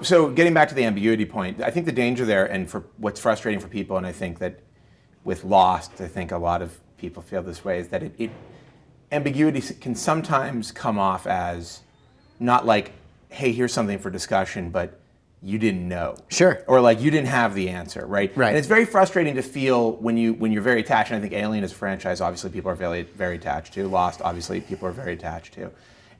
so getting back to the ambiguity point, I think the danger there, and for what's frustrating for people, and I think that with Lost, I think a lot of people feel this way, is that ambiguity can sometimes come off as not like, hey, here's something for discussion, but you didn't know. Sure. Or like you didn't have the answer, right? Right. And it's very frustrating to feel when you're very attached, and I think Alien as a franchise, obviously people are very, very attached to. Lost, obviously people are very attached to.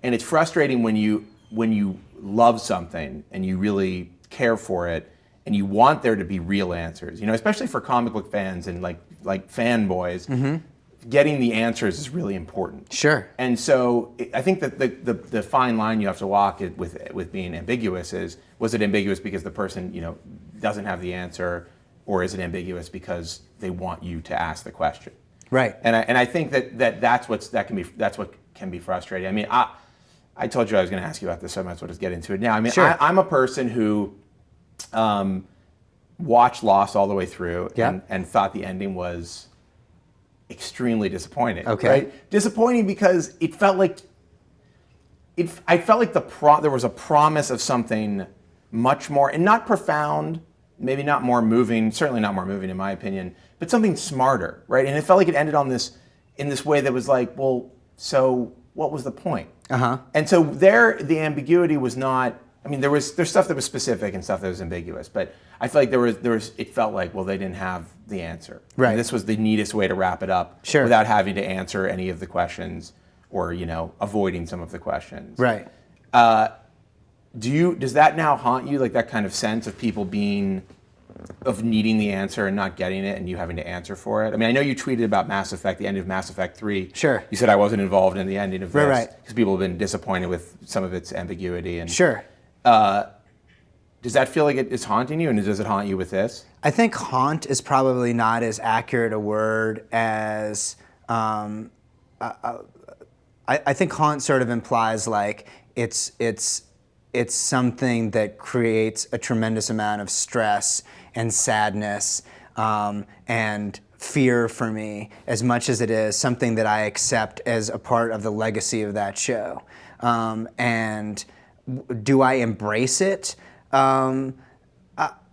And it's frustrating when you love something and you really care for it and you want there to be real answers, especially for comic book fans and like fanboys, getting the answers is really important. Sure. And so I think that the fine line you have to walk with being ambiguous was it ambiguous because the person, doesn't have the answer, or is it ambiguous because they want you to ask the question? Right. And I think that's what can be frustrating. I mean, I told you I was going to ask you about this, so I might as well just get into it now. I mean, sure. I'm a person who watched Lost all the way through and thought the ending was extremely disappointing. Okay. Right? Disappointing because it felt like I felt like there was a promise of something much more, and not profound, maybe not more moving, certainly not more moving in my opinion, but something smarter, right? And it felt like it ended in this way that was like, well, so what was the point? Uh-huh. And so the ambiguity was not. I mean, there's stuff that was specific and stuff that was ambiguous, but I feel like there was. It felt like, well, they didn't have the answer. Right. And this was the neatest way to wrap it up, sure, without having to answer any of the questions or avoiding some of the questions. Right. Does that now haunt you, like that kind of sense of people of needing the answer and not getting it, and you having to answer for it? I mean, I know you tweeted about Mass Effect, the end of Mass Effect 3. Sure. You said I wasn't involved in the ending of this. Right. Because people have been disappointed with some of its ambiguity. And sure. Does that feel like it's haunting you, and does it haunt you with this? I think haunt is probably not as accurate a word as. I think haunt sort of implies like it's something that creates a tremendous amount of stress and sadness and fear for me, as much as it is something that I accept as a part of the legacy of that show. And do I embrace it? I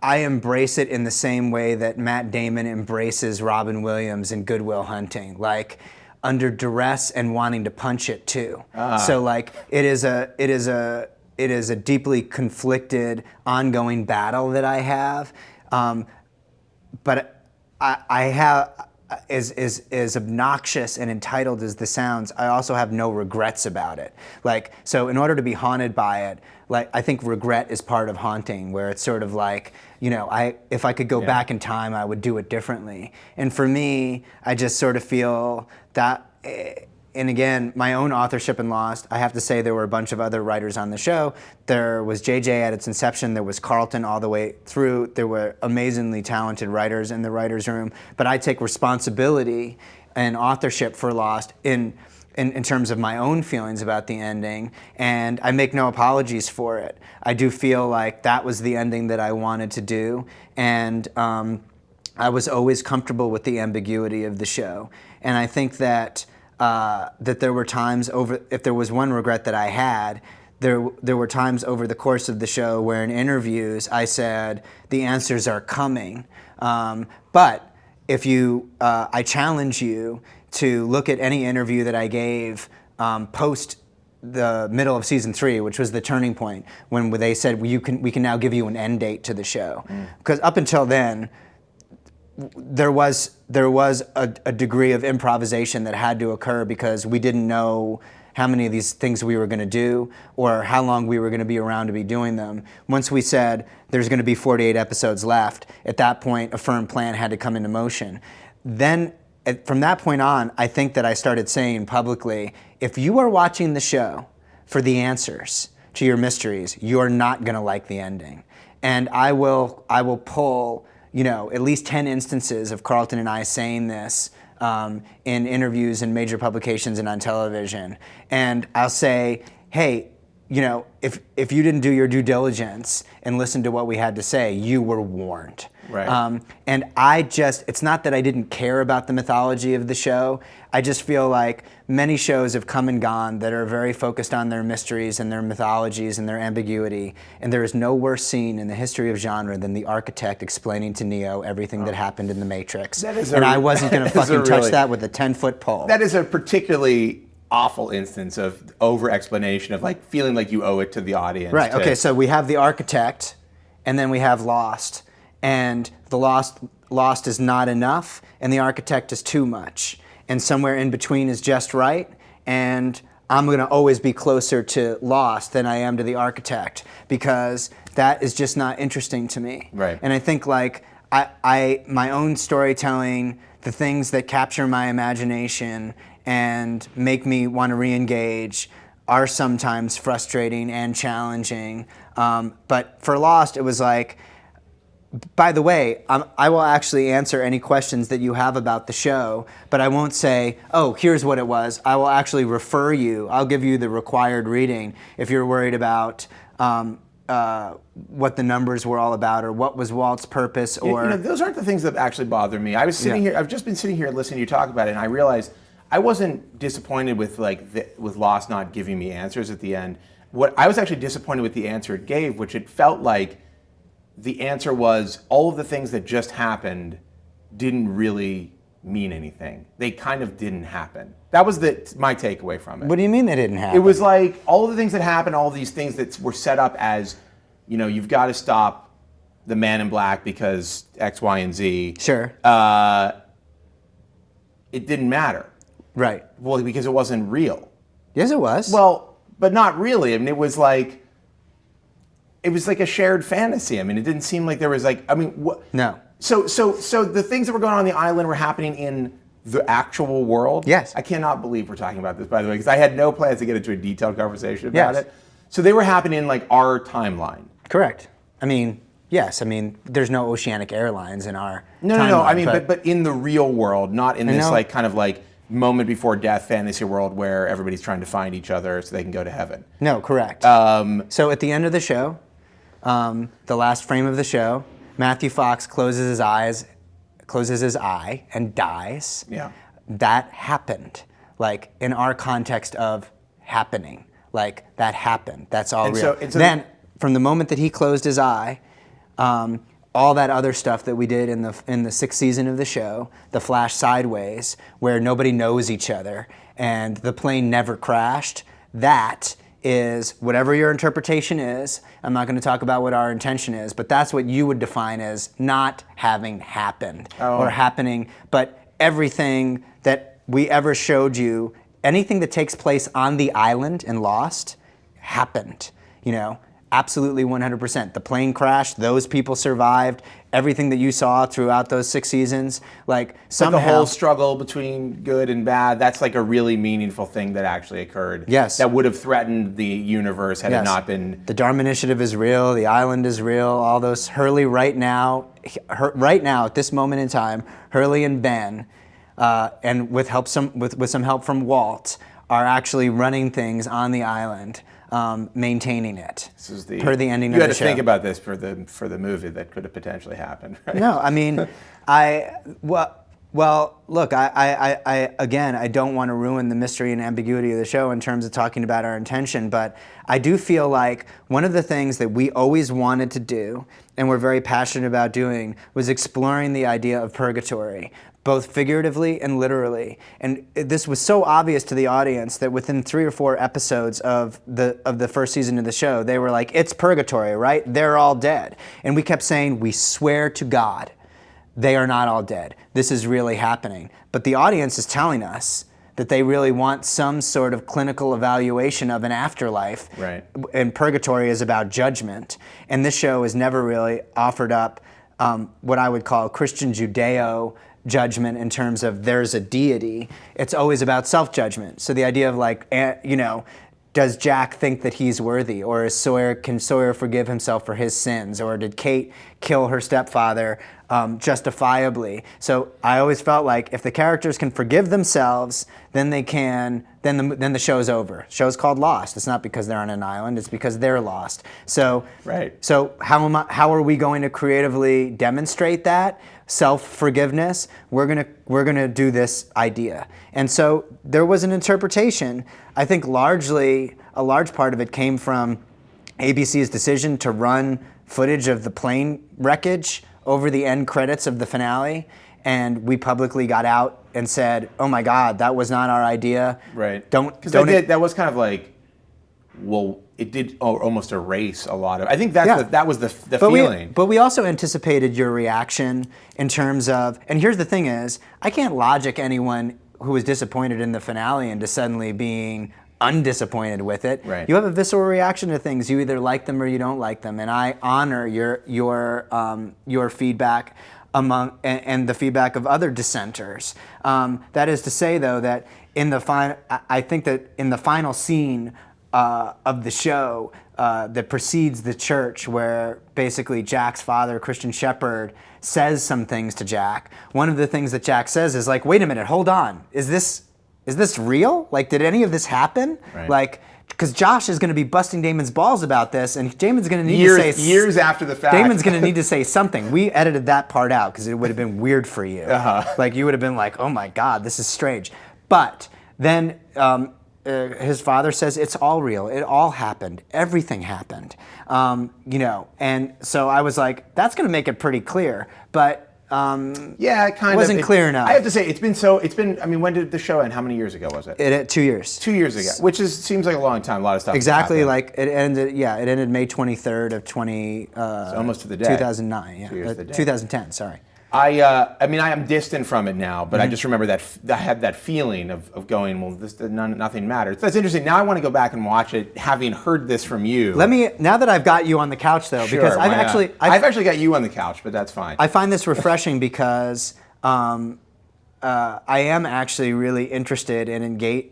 embrace it in the same way that Matt Damon embraces Robin Williams in Good Will Hunting, like under duress and wanting to punch it too. So like it is a deeply conflicted, ongoing battle that I have. But I have, as obnoxious and entitled as this sounds, I also have no regrets about it. Like, so in order to be haunted by it, like, I think regret is part of haunting, where it's sort of like, if I could go back in time, I would do it differently. And for me, I just sort of feel that, and again, my own authorship in Lost, I have to say there were a bunch of other writers on the show. There was JJ at its inception, there was Carlton all the way through. There were amazingly talented writers in the writer's room, but I take responsibility and authorship for Lost in terms of my own feelings about the ending, and I make no apologies for it. I do feel like that was the ending that I wanted to do, and I was always comfortable with the ambiguity of the show. And I think that that there were times if there was one regret that I had, there were times over the course of the show where in interviews I said, the answers are coming. But if I challenge you to look at any interview that I gave post the middle of season 3, which was the turning point, when they said, we can now give you an end date to the show. Because up until then, there was a degree of improvisation that had to occur because we didn't know how many of these things we were going to do or how long we were going to be around to be doing them. Once we said there's going to be 48 episodes left, at that point a firm plan had to come into motion. Then from that point on, I think that I started saying publicly, if you are watching the show for the answers to your mysteries, you're not going to like the ending. And I will pull at least 10 instances of Carlton and I saying this in interviews and major publications and on television. And I'll say, hey, if you didn't do your due diligence and listen to what we had to say, you were warned. Right. And it's not that I didn't care about the mythology of the show. I just feel like many shows have come and gone that are very focused on their mysteries and their mythologies and their ambiguity. And there is no worse scene in the history of genre than the architect explaining to Neo everything that happened in the Matrix. I wasn't going to fucking touch that with a 10-foot pole. That is a particularly awful instance of over-explanation of like feeling like you owe it to the audience. Right, okay, so we have the architect, and then we have Lost. And the Lost is not enough, and the architect is too much. And somewhere in between is just right, and I'm going to always be closer to Lost than I am to the architect, because that is just not interesting to me. Right. And I think like my own storytelling, the things that capture my imagination and make me want to re-engage are sometimes frustrating and challenging. But for Lost, it was like, by the way, I will actually answer any questions that you have about the show, but I won't say, oh, here's what it was. I will actually refer you. I'll give you the required reading if you're worried about what the numbers were all about, or what was Walt's purpose, or... those aren't the things that actually bother me. I was sitting here, I've just been sitting here listening to you talk about it, and I realized I wasn't disappointed with with Lost not giving me answers at the end. What I was actually disappointed with the answer it gave, which it felt like the answer was all of the things that just happened didn't really mean anything. They kind of didn't happen. That was my takeaway from it. What do you mean they didn't happen? It was like all of the things that happened, all of these things that were set up as, you've got to stop the Man in Black because X, Y, and Z. Sure. It didn't matter. Right. Well, because it wasn't real. Yes, it was. Well, but not really. I mean, it was like a shared fantasy. I mean, it didn't seem like there was what? No. So the things that were going on the island were happening in the actual world? Yes. I cannot believe we're talking about this, by the way, because I had no plans to get into a detailed conversation about Yes. it. So they were happening in like our timeline. Correct. I mean, yes. I mean, there's no Oceanic Airlines in our No. timeline, I mean, but in the real world, not in this like kind of like moment before death fantasy world where everybody's trying to find each other so they can go to heaven. No, correct. So at the end of the show, the last frame of the show, Matthew Fox closes his eye and dies. Yeah. That happened, like in our context of happening, like that happened. That's all real. Then, from the moment that he closed his eye, all that other stuff that we did in the sixth season of the show, the flash sideways, where nobody knows each other and the plane never crashed, that is whatever your interpretation is. I'm not going to talk about what our intention is, but that's what you would define as not having happened or happening. But everything that we ever showed you, anything that takes place on the island in Lost, happened. Absolutely 100%. The plane crashed, those people survived, everything that you saw throughout those 6 seasons, like somehow... But the whole struggle between good and bad, that's like a really meaningful thing that actually occurred. Yes. That would have threatened the universe had it not been... The Dharma Initiative is real, the island is real, all those... Hurley right now, at this moment in time, Hurley and Ben, and with some help from Walt, are actually running things on the island. Maintaining it. This is per the ending of the show. You had to think about this for the movie that could have potentially happened, right? No, I mean, look, I don't want to ruin the mystery and ambiguity of the show in terms of talking about our intention, but I do feel like one of the things that we always wanted to do and we're very passionate about doing was exploring the idea of purgatory, both figuratively and literally. And this was so obvious to the audience that within 3 or 4 episodes of the first season of the show, they were like, it's purgatory, right? They're all dead. And we kept saying, we swear to God, they are not all dead. This is really happening. But the audience is telling us that they really want some sort of clinical evaluation of an afterlife. Right. And purgatory is about judgment. And this show has never really offered up what I would call Christian Judeo judgment in terms of there's a deity. It's always about self-judgment. So the idea of like, does Jack think that he's worthy? Or can Sawyer forgive himself for his sins? Or did Kate kill her stepfather justifiably. So I always felt like if the characters can forgive themselves, then they can. Then the show's over. Show's called Lost. It's not because they're on an island. It's because they're lost. So Right. So how are we going to creatively demonstrate that self-forgiveness? We're gonna do this idea. And so there was an interpretation. I think a large part of it came from ABC's decision to run footage of the plane wreckage over the end credits of the finale, and we publicly got out and said, "Oh my God, that was not our idea." Right. Because that was kind of like, well, it did almost erase a lot of. I think that was the feeling. But we also anticipated your reaction in terms of, and here's the thing is, I can't logic anyone who was disappointed in the finale into suddenly being undisappointed with it. Right. You have a visceral reaction to things. You either like them or you don't like them, and I honor your feedback and the feedback of other dissenters. That is to say, though, that I think that in the final scene of the show that precedes the church, where basically Jack's father, Christian Shepherd, says some things to Jack. One of the things that Jack says is like, "Wait a minute, hold on. Is this real? Like, did any of this happen?" Right. Like, because Josh is going to be busting Damon's balls about this, and Damon's going to need to say years after the fact. Damon's going to need to say something. We edited that part out because it would have been weird for you. Uh-huh. Like, you would have been like, "Oh my God, this is strange." But then his father says it's all real. It all happened. Everything happened. And so I was like, that's going to make it pretty clear. But yeah, it kind of wasn't clear enough. I have to say, it's been. I mean, when did the show end? How many years ago was it? It 2 years. 2 years ago, which seems like a long time. A lot of stuff. Exactly, happened. like it ended. Yeah, it ended May 23rd of almost to the day. 2009. Yeah, 2 years to the day. 2010. Sorry. I mean, I am distant from it now, but I Mm-hmm. just remember that I had that feeling of going, well, nothing matters. That's interesting. Now I want to go back and watch it, having heard this from you. Now that I've got you on the couch, though, Sure, because why not? I've actually got you on the couch, but that's fine. I find this refreshing because I am actually really interested in engage.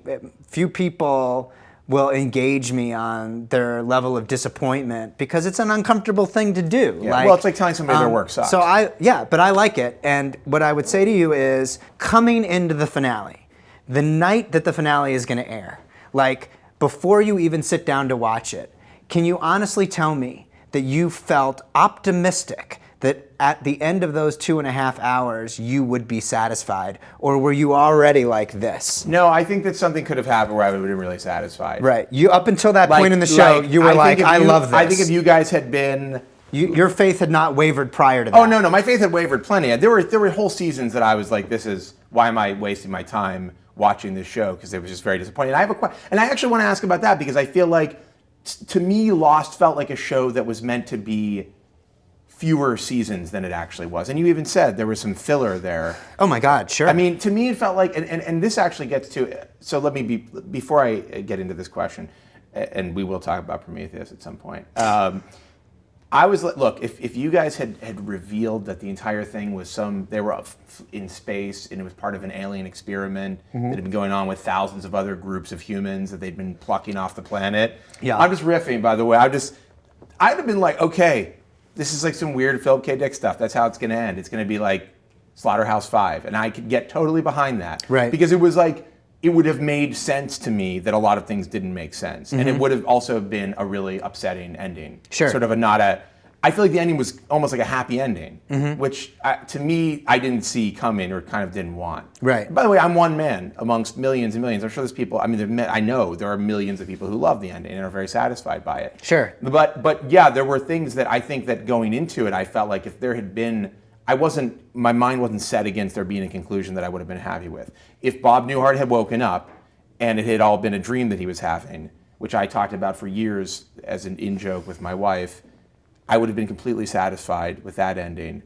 Few people will engage me on their level of disappointment because it's an uncomfortable thing to do. Yeah. Well, it's like telling somebody their work sucks. But I like it. And what I would say to you is, coming into the finale, the night that the finale is going to air, like before you even sit down to watch it, can you honestly tell me that you felt optimistic that at the end of those 2.5 hours you would be satisfied, or were you already like this? No, I think that something could have happened where I would have been really satisfied. Right. You up until that point in the show, you were like, I love this. I think if you guys had been... Your faith had not wavered prior to that. Oh, no, my faith had wavered plenty. There were whole seasons that I was like, why am I wasting my time watching this show? Because it was just very disappointing. And I actually want to ask about that, because I feel like, to me, Lost felt like a show that was meant to be fewer seasons than it actually was. And you even said there was some filler there. Oh my God, sure. I mean, to me it felt like, and this actually gets to, so let me before I get into this question, and we will talk about Prometheus at some point. I was like, look, if you guys had revealed that the entire thing was they were up in space and it was part of an alien experiment that had been going on with thousands of other groups of humans that they'd been plucking off the planet. Yeah. I'm just riffing, by the way. I'd have been like, okay, this is like some weird Philip K. Dick stuff. That's how it's going to end. It's going to be like Slaughterhouse-5. And I could get totally behind that. Right. Because it was like, it would have made sense to me that a lot of things didn't make sense. And it would have also been a really upsetting ending. Sure. Sort of I feel like the ending was almost like a happy ending, which to me, I didn't see coming or kind of didn't want. Right. By the way, I'm one man amongst millions and millions. I'm sure there's people, I know there are millions of people who love the ending and are very satisfied by it. Sure. But yeah, there were things that I think that going into it, I felt like if there had been, my mind wasn't set against there being a conclusion that I would have been happy with. If Bob Newhart had woken up and it had all been a dream that he was having, which I talked about for years as an in-joke with my wife, I would have been completely satisfied with that ending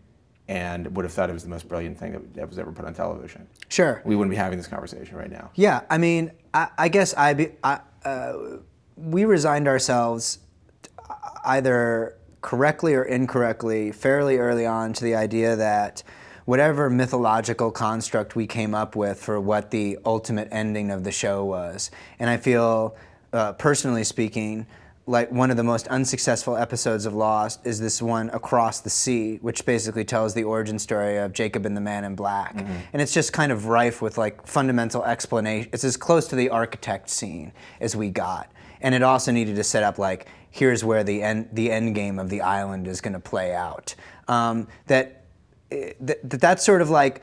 and would have thought it was the most brilliant thing that was ever put on television. Sure. We wouldn't be having this conversation right now. Yeah, I mean, I guess we resigned ourselves either correctly or incorrectly fairly early on to the idea that whatever mythological construct we came up with for what the ultimate ending of the show was, and I feel, personally speaking, like one of the most unsuccessful episodes of Lost is this one Across the Sea, which basically tells the origin story of Jacob and the Man in Black. And it's just kind of rife with like fundamental explanation. It's as close to the architect scene as we got. And it also needed to set up like, here's where the end game of the island is going to play out. That's sort of like,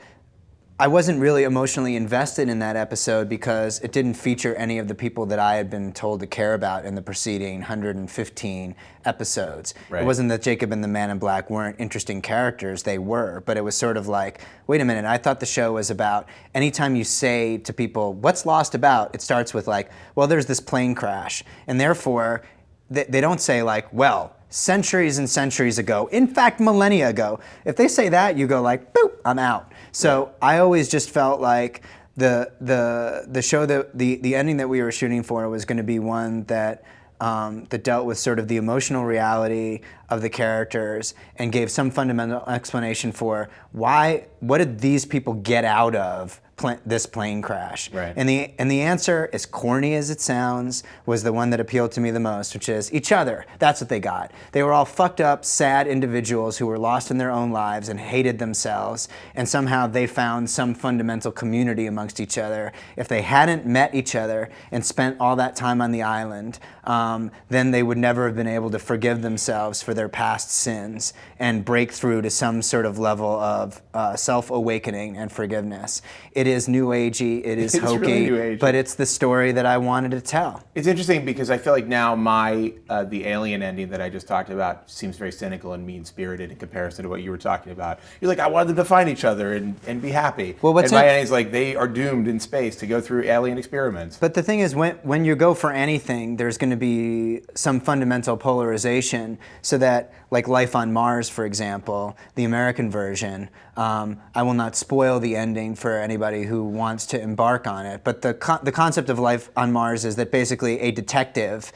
I wasn't really emotionally invested in that episode because it didn't feature any of the people that I had been told to care about in the preceding 115 episodes. Right. It wasn't that Jacob and the Man in Black weren't interesting characters, they were, but it was sort of like, wait a minute, I thought the show was about, anytime you say to people, what's Lost about? It starts with like, well, there's this plane crash, and therefore, they don't say like, well, centuries and centuries ago, in fact, millennia ago. If they say that, you go like, boop, I'm out. So I always just felt like the show, the ending that we were shooting for was going to be one that dealt with sort of the emotional reality of the characters and gave some fundamental explanation for what did these people get out of this plane crash. Right. And the answer, as corny as it sounds, was the one that appealed to me the most, which is each other. That's what they got. They were all fucked up, sad individuals who were lost in their own lives and hated themselves, and somehow they found some fundamental community amongst each other. If they hadn't met each other and spent all that time on the island, then they would never have been able to forgive themselves for their past sins and break through to some sort of level of self-awakening and forgiveness. It is new agey, it is hokey, really new agey. But it's the story that I wanted to tell. It's interesting because I feel like now the alien ending that I just talked about seems very cynical and mean-spirited in comparison to what you were talking about. You're like, I wanted them to find each other and be happy. Well, and my ending's like, they are doomed in space to go through alien experiments. But the thing is, when you go for anything, there's going to be some fundamental polarization so that, like Life on Mars, for example, the American version, I will not spoil the ending for anybody who wants to embark on it, but the concept of Life on Mars is that basically a detective,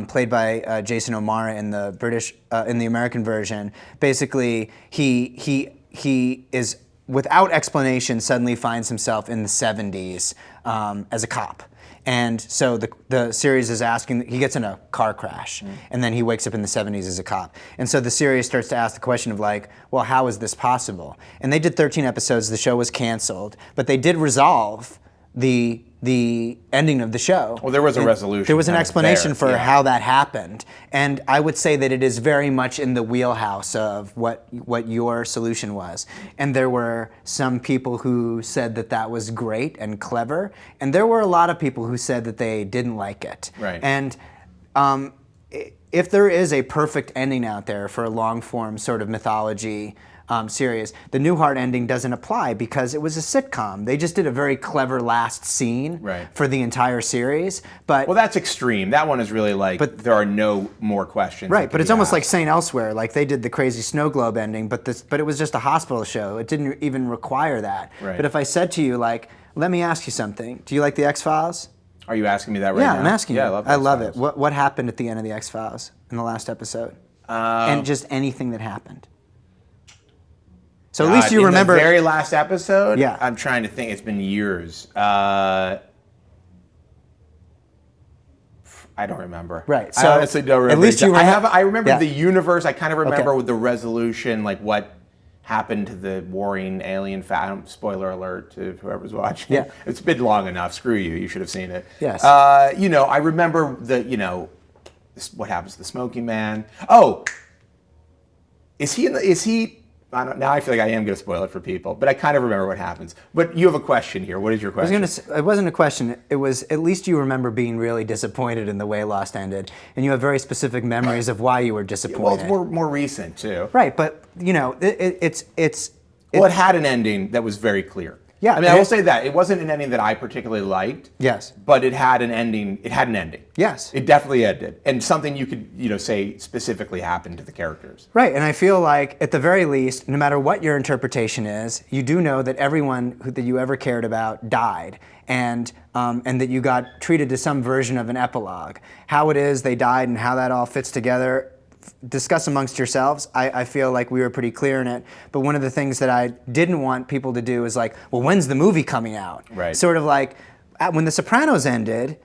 played by Jason O'Mara in the American version, basically he is, without explanation, suddenly finds himself in the 70s as a cop. And so the series is asking, he gets in a car crash, and then he wakes up in the 70s as a cop. And so the series starts to ask the question of like, well, how is this possible? And they did 13 episodes, the show was canceled, but they did resolve the ending of the show. Well, there was a resolution. There was an explanation for how that happened. And I would say that it is very much in the wheelhouse of what your solution was. And there were some people who said that that was great and clever. And there were a lot of people who said that they didn't like it. Right. And if there is a perfect ending out there for a long-form sort of mythology series, the Newhart ending doesn't apply because it was a sitcom. They just did a very clever last scene for the entire series. But well, that's extreme. That one is really like, there are no more questions. Right, but it's almost like St. Elsewhere. Like they did the crazy Snow Globe ending, but it was just a hospital show. It didn't even require that. Right. But if I said to you, like, let me ask you something. Do you like the X-Files? Are you asking me that right now? Yeah, I'm asking you. I love it. What happened at the end of the X-Files in the last episode? And just anything that happened. So at least you remember the very last episode. Yeah, I'm trying to think. It's been years. I don't remember. Right. So I honestly don't remember. At least you remember. I remember the universe. I kind of remember with the resolution, like what happened to the warring alien. Spoiler alert to whoever's watching. Yeah. It's been long enough. Screw you. You should have seen it. Yes. I remember what happens to the Smoking Man. Oh, is he? Now I feel like I am going to spoil it for people, but I kind of remember what happens. But you have a question here. What is your question? I was going to say, it wasn't a question. It was, at least you remember being really disappointed in the way Lost ended, and you have very specific memories of why you were disappointed. Well, it's more recent too. Right, but it had an ending that was very clear. Yeah, I mean, I will say that it wasn't an ending that I particularly liked. Yes, but it had an ending. It had an ending. Yes, it definitely ended, and something you could say specifically happened to the characters. Right, and I feel like at the very least, no matter what your interpretation is, you do know that everyone that you ever cared about died, and that you got treated to some version of an epilogue. How it is they died and how that all fits together, discuss amongst yourselves. I feel like we were pretty clear in it. But one of the things that I didn't want people to do is like, well, when's the movie coming out? Right. Sort of like when The Sopranos ended,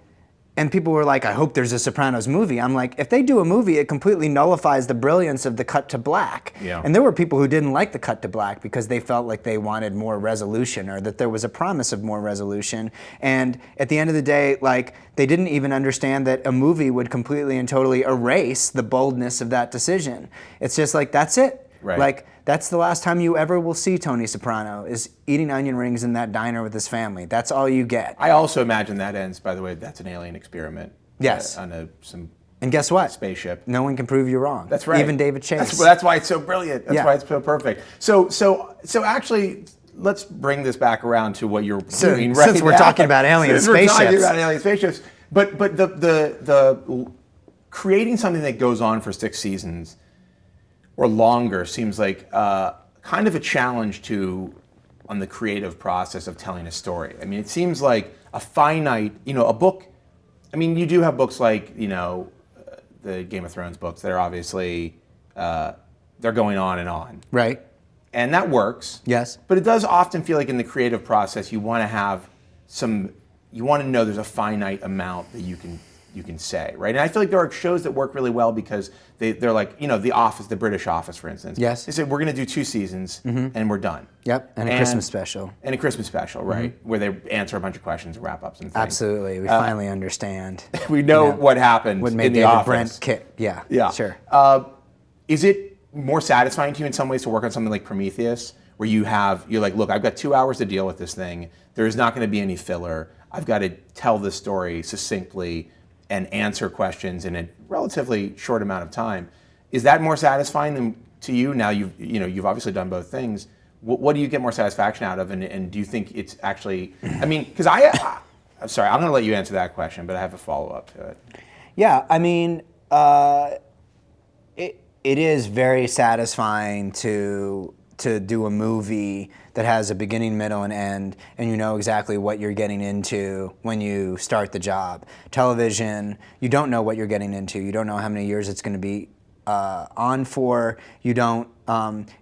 And people were like, I hope there's a Sopranos movie. I'm like, if they do a movie, it completely nullifies the brilliance of the cut to black. Yeah. And there were people who didn't like the cut to black because they felt like they wanted more resolution, or that there was a promise of more resolution. And at the end of the day, like, they didn't even understand that a movie would completely and totally erase the boldness of that decision. It's just like, that's it. Right. Like, that's the last time you ever will see Tony Soprano, is eating onion rings in that diner with his family. That's all you get. I also imagine that ends, by the way, that's an alien experiment. Yes. On some And guess what? spaceship. No one can prove you wrong. That's right. Even David Chase. That's why it's so brilliant. That's Yeah. why it's so perfect. So actually, let's bring this back around to what you're doing right Since we're now. talking about alien Since we're talking spaceships. about alien spaceships. But the creating something that goes on for 6 seasons or longer seems like kind of a challenge on the creative process of telling a story. I mean, it seems like a finite, a book. I mean, you do have books like, the Game of Thrones books that are obviously, they're going on and on. Right. And that works. Yes. But it does often feel like in the creative process, you want to have you want to know there's a finite amount that you can say, right? And I feel like there are shows that work really well because they're like, The Office, the British Office, for instance. Yes. They said, we're going to do 2 seasons and we're done. Yep. And a Christmas special. And a Christmas special, right? Where they answer a bunch of questions and wrap ups and things. Absolutely. We finally understand. We know what happened What made in the David Office. Brent kick. Yeah. Yeah. Sure. Is it more satisfying to you in some ways to work on something like Prometheus, where you're like, look, I've got 2 hours to deal with this thing. There's not going to be any filler. I've got to tell this story succinctly and answer questions in a relatively short amount of time. Is that more satisfying to you? Now you've obviously done both things. What do you get more satisfaction out of, and do you think it's actually? I mean, because I'm sorry, I'm going to let you answer that question, but I have a follow up to it. Yeah. I mean, it is very satisfying to do a movie that has a beginning, middle, and end, and you know exactly what you're getting into when you start the job. Television, you don't know what you're getting into. You don't know how many years it's going to be on for. You don't.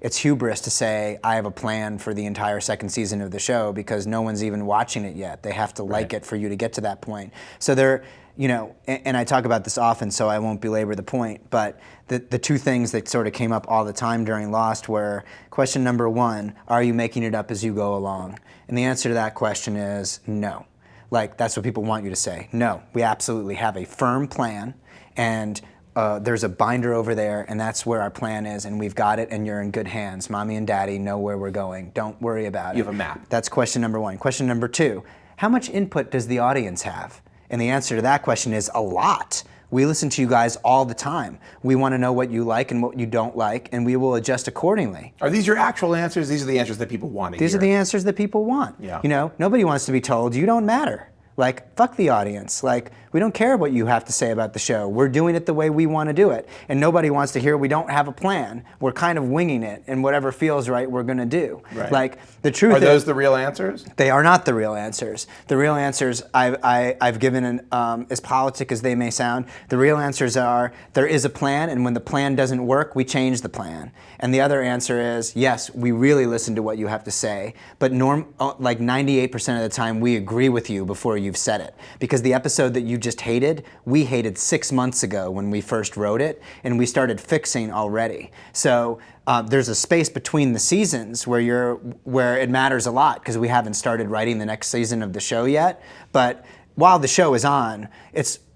It's hubris to say I have a plan for the entire second season of the show because no one's even watching it yet. They have to like it for you to get to that point. So there. And I talk about this often, so I won't belabor the point, but the 2 things that sort of came up all the time during Lost were, question number 1, are you making it up as you go along? And the answer to that question is no. Like, that's what people want you to say. No, we absolutely have a firm plan, and there's a binder over there, and that's where our plan is, and we've got it, and you're in good hands. Mommy and Daddy know where we're going. Don't worry about it. You have a map. That's question number 1. Question number 2, how much input does the audience have? And the answer to that question is a lot. We listen to you guys all the time. We want to know what you like and what you don't like, and we will adjust accordingly. Are these your actual answers? These are the answers that people want to hear. These are the answers that people want. Yeah. Nobody wants to be told, you don't matter. Like, fuck the audience. Like, we don't care what you have to say about the show. We're doing it the way we want to do it. And nobody wants to hear we don't have a plan. We're kind of winging it, and whatever feels right, we're going to do. Right. Like, the truth is... Are those the real answers? They are not the real answers. The real answers I've given, as politic as they may sound, the real answers are there is a plan, and when the plan doesn't work, we change the plan. And the other answer is, yes, we really listen to what you have to say, but like 98% of the time we agree with you before you've said it. Because the episode that you just hated, we hated 6 months ago when we first wrote it, and we started fixing already. So there's a space between the seasons where it matters a lot because we haven't started writing the next season of the show yet. But while the show is on,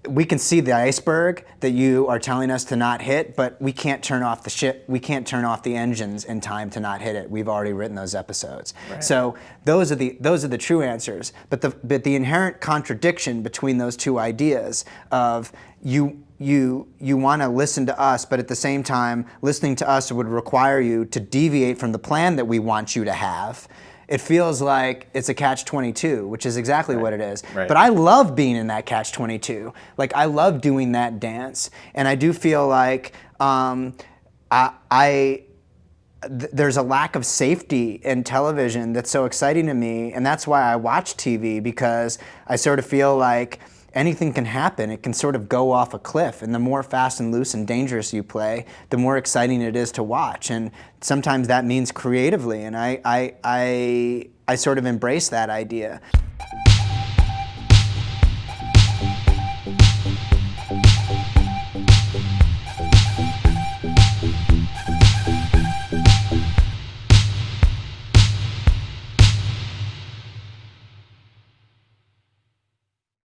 we can see the iceberg that you are telling us to not hit, but we can't turn off the ship. We can't turn off the engines in time to not hit it. We've already written those episodes. Right. So those are the true answers. But the inherent contradiction between those 2 ideas of you want to listen to us, but at the same time, listening to us would require you to deviate from the plan that we want you to have. It feels like it's a catch-22, which is exactly what it is. Right. But I love being in that catch-22. Like, I love doing that dance. And I do feel like there's a lack of safety in television that's so exciting to me. And that's why I watch TV, because I sort of feel like anything can happen. It can sort of go off a cliff, and the more fast and loose and dangerous you play, the more exciting it is to watch. And sometimes that means creatively, and I sort of embrace that idea.